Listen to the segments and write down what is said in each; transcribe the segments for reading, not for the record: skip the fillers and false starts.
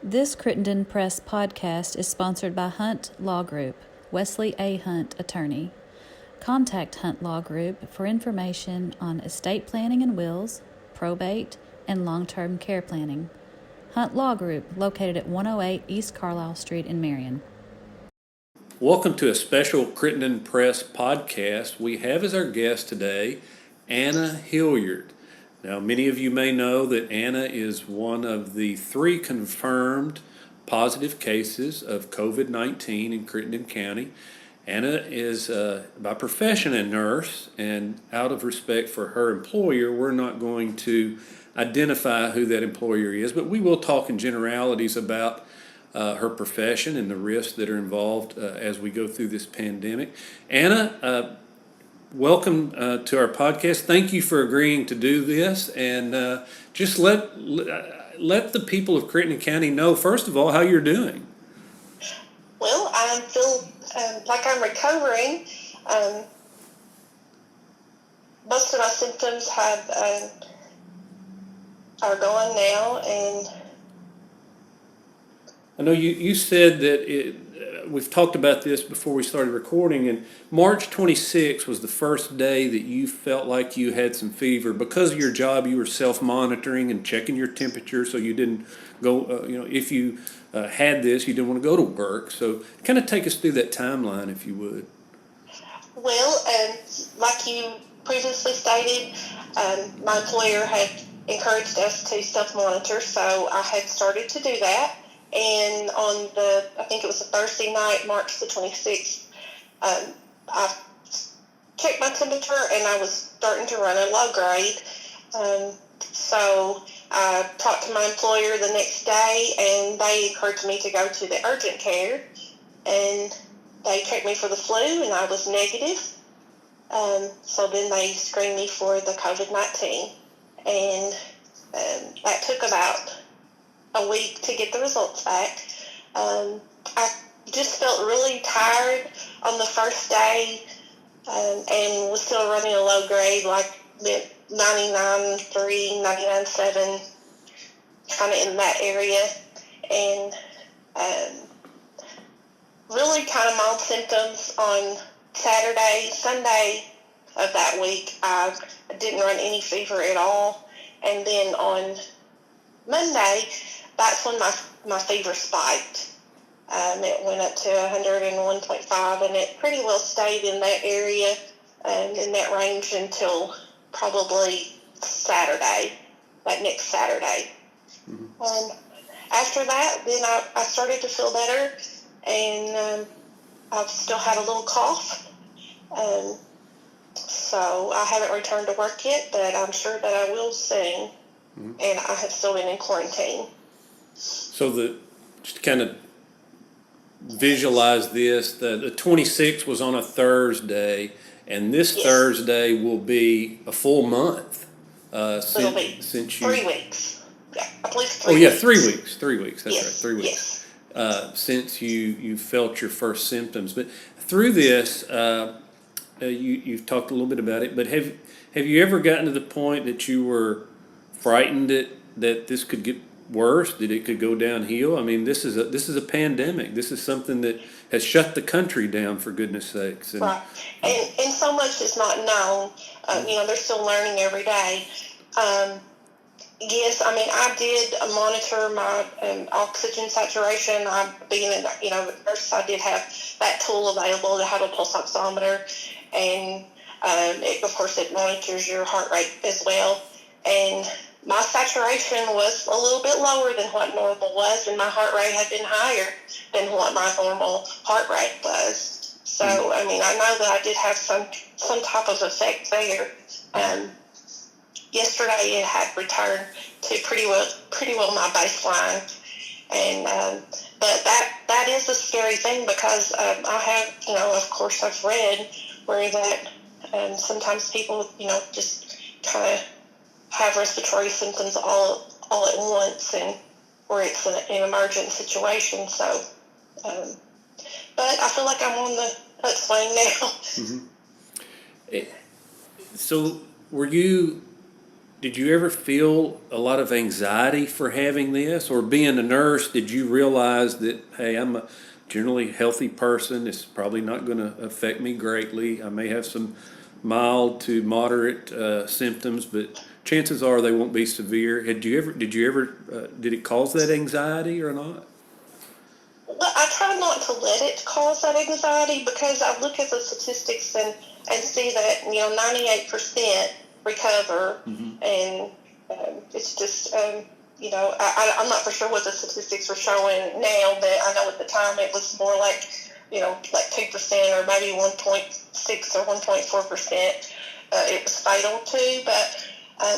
This Crittenden Press podcast is sponsored by Hunt Law Group, Wesley A. Hunt, attorney. Contact Hunt Law Group for information on estate planning and wills, probate, and long-term care planning. Hunt Law Group, located at 108 East Carlisle Street in Marion. Welcome to a special Crittenden Press podcast. We have as our guest today Anna Hillyard. Now, many of you may know that Anna is one of the 3 confirmed positive cases of COVID-19 in Crittenden County. Anna is by profession a nurse, and out of respect for her employer, we're not going to identify who that employer is, but we will talk in generalities about her profession and the risks that are involved as we go through this pandemic. Anna, welcome to our podcast. Thank you for agreeing to do this, and just let the people of Crittenden County know, first of all, how you're doing. Well, I feel like I'm recovering. Most of my symptoms are gone now, and I know you said that we've talked about this before we started recording, and March 26th was the first day that you felt like you had some fever. Because of your job, you were self-monitoring and checking your temperature, so you didn't go, if you had this, you didn't want to go to work. So kind of take us through that timeline, if you would. well, like you previously stated, my employer had encouraged us to self-monitor, so I had started to do that. And on I think it was a Thursday night, March the 26th, I checked my temperature and I was starting to run a low grade. So I talked to my employer the next day, and they encouraged me to go to the urgent care. And they checked me for the flu, and I was negative. So then they screened me for the COVID-19. And that took about a week to get the results back. I just felt really tired on the first day, and was still running a low grade, like 99.3, 99.7, kind of in that area. And really kind of mild symptoms on Saturday. Sunday of that week, I didn't run any fever at all. And then on Monday, that's when my fever spiked. It went up to 101.5, and it pretty well stayed in that area and in that range until probably Saturday, like next Saturday. Mm-hmm. After that, then I started to feel better, and I've still had a little cough. So I haven't returned to work yet, but I'm sure that I will soon. Mm-hmm. And I have still been in quarantine. So just to kind of visualize this, the 26th was on a Thursday, and this yes. Thursday will be a full month. It'll be since 3 weeks. Yeah, I believe 3 weeks. Oh yeah, 3 weeks. 3 weeks. That's yes. right. 3 weeks. Yes. Since you felt your first symptoms, but through this, you've talked a little bit about it. But have you ever gotten to the point that you were frightened that this could get worse, that it could go downhill? I mean, this is a pandemic. This is something that has shut the country down, for goodness sakes. Right. And so much is not known. They're still learning every day. Yes, I mean, I did monitor my oxygen saturation. Being a nurse, I did have that tool available to have a pulse oximeter, and of course it monitors your heart rate as well. And my saturation was a little bit lower than what normal was, and my heart rate had been higher than what my normal heart rate was. So, I mean, I know that I did have some type of effect there. Yesterday, it had returned to pretty well my baseline, and but that is a scary thing, because I have, of course, I've read where that sometimes people, just kind of have respiratory symptoms all at once, and where it's an emergent situation. So, but I feel like I'm on the upswing now. Mm-hmm. So, were you Did you ever feel a lot of anxiety for having this? Or being a nurse, did you realize that, hey, I'm a generally healthy person, it's probably not going to affect me greatly. I may have some mild to moderate symptoms, but chances are they won't be severe. Did it cause that anxiety or not? Well, I try not to let it cause that anxiety because I look at the statistics and see that, 98% recover, and it's just, I'm not for sure what the statistics were showing now, but I know at the time it was more like 2% or maybe 1.6 or 1.4%. It was fatal to, but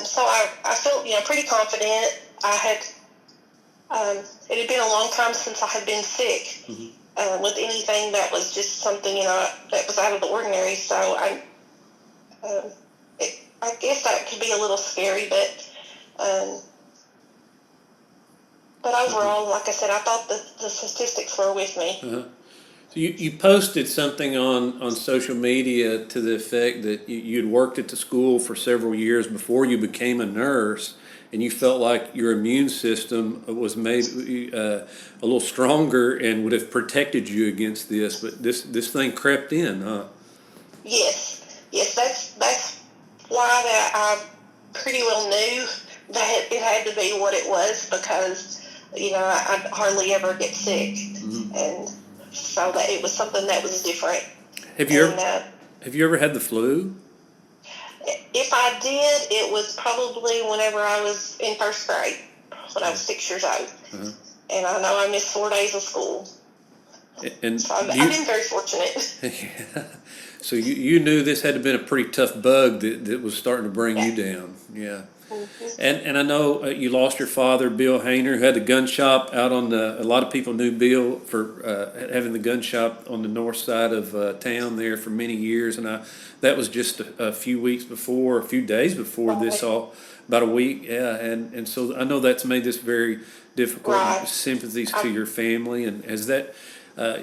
so I felt pretty confident. It had been a long time since I had been sick with anything that was just something that was out of the ordinary. So I guess that could be a little scary, but overall, like I said, I thought the statistics were with me. So you posted something on social media to the effect that you'd worked at the school for several years before you became a nurse, and you felt like your immune system was made a little stronger and would have protected you against this, but this thing crept in, huh? Yes, that's why that I pretty well knew that it had to be what it was, because I hardly ever get sick, and so that it was something that was different. Have you ever had the flu? If I did, it was probably whenever I was in first grade, when I was 6 years old. And I know I missed 4 days of school. And so I've been very fortunate. Yeah. So you knew this had to have been a pretty tough bug that was starting to bring you down. Yeah. And I know you lost your father, Bill Hayner, who had the gun shop out on a lot of people knew Bill for having the gun shop on the north side of town there for many years. And that was just a few weeks before, a few days before this all, about a week. Yeah. And so I know that's made this very difficult. Right. Sympathies to your family. And as that,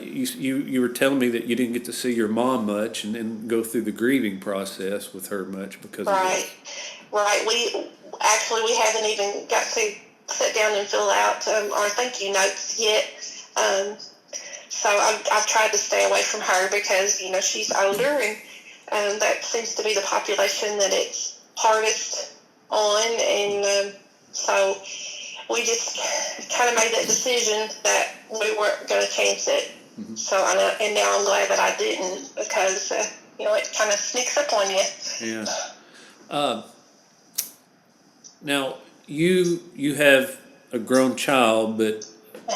you were telling me that you didn't get to see your mom much and go through the grieving process with her much because of this. Right. We haven't even got to sit down and fill out our thank you notes yet. So I've tried to stay away from her because, she's older, and that seems to be the population that it's hardest on. And so we just kind of made that decision that we weren't going to chance it. So and now I'm glad that I didn't, because, it kind of sneaks up on you. Yeah. Now, you have a grown child, but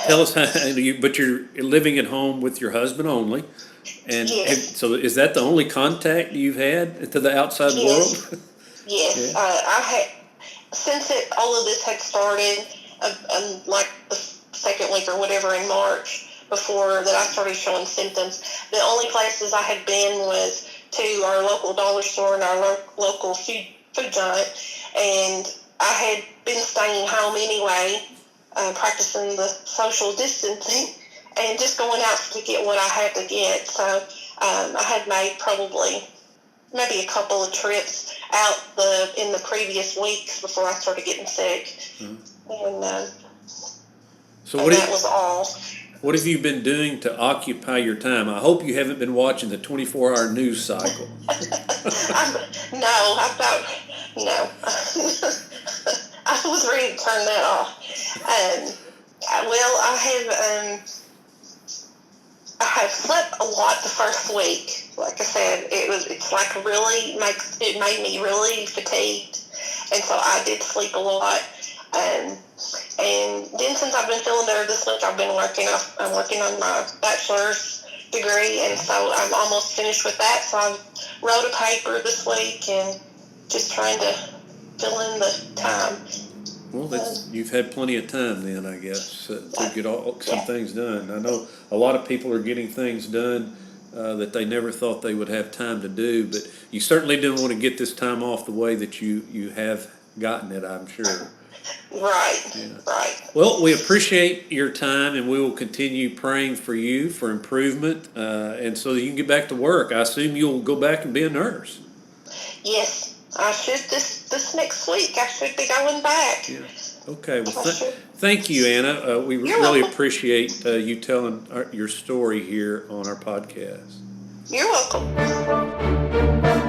tell us but you're living at home with your husband only. And yes. So is that the only contact you've had to the outside world? Yes. Yeah. I had, since all of this had started, like the second week or whatever in March, before that I started showing symptoms, the only places I had been was to our local dollar store and our local food giant, and I had been staying home anyway, practicing the social distancing and just going out to get what I had to get. So I had made probably maybe a couple of trips out in the previous weeks before I started getting sick. And that was all. What have you been doing to occupy your time? I hope you haven't been watching the 24-hour news cycle. No. I was ready to turn that off. I have slept a lot the first week. Like I said, it made me really fatigued, and so I did sleep a lot. And then since I've been feeling better this week, I'm working on my bachelor's degree, and so I'm almost finished with that. So I wrote a paper this week and just trying to fill in the time. Well, you've had plenty of time then, I guess, to get some things done. I know a lot of people are getting things done that they never thought they would have time to do, but you certainly didn't want to get this time off the way that you have gotten it, I'm sure. Right. Well, we appreciate your time, and we will continue praying for you for improvement, and so that you can get back to work. I assume you'll go back and be a nurse. Yes, I should this next week. I should be going back. Yeah. Okay. Well, I should. thank you, Anna. We You're really welcome. appreciate you telling your story here on our podcast. You're welcome.